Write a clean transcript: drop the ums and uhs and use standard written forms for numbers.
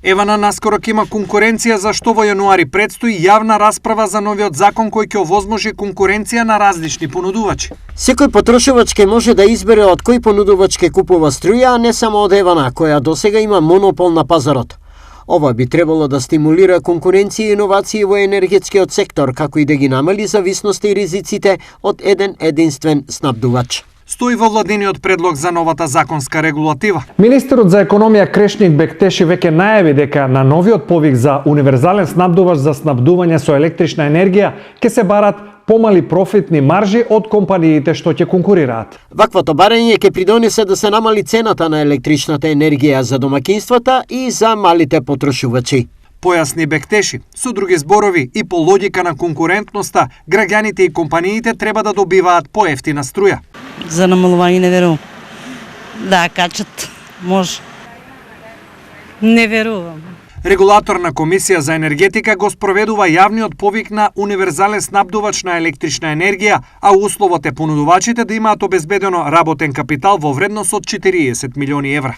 Евана наскоро ќе има конкуренција за што во јануари предстои јавна расправа за новиот закон кој ќе овозможи конкуренција на различни понудувачи. Секој потрошувач ќе може да избере од кој понудувач ќе купува струја, а не само од Евана, која досега има монопол на пазарот. Ова би требало да стимулира конкуренција и иновации во енергетскиот сектор, како и да ги намали зависноста и ризиците од еден единствен снабдувач. Стои во владиниот предлог за новата законска регулатива. Министерот за економија Крешник Бектеши веќе најави дека на новиот повик за универзален снабдувач за снабдување со електрична енергија ќе се барат помали профитни маржи од компаниите што ќе конкурираат. Ваквото барање ќе придонесе да се намали цената на електричната енергија за домаќинствата и за малите потрошувачи. Појасни Бектеши, со други зборови и по логика на конкурентноста, граѓаните и компаниите треба да добиваат поевтина струја. За намалување не верувам. Да, качат, може. Не верувам. Регулаторна комисија за енергетика го спроведува јавниот повик на универзален снабдувач на електрична енергија, а условот е понудувачите да имаат обезбедено работен капитал во вредност од 40 милиони евра.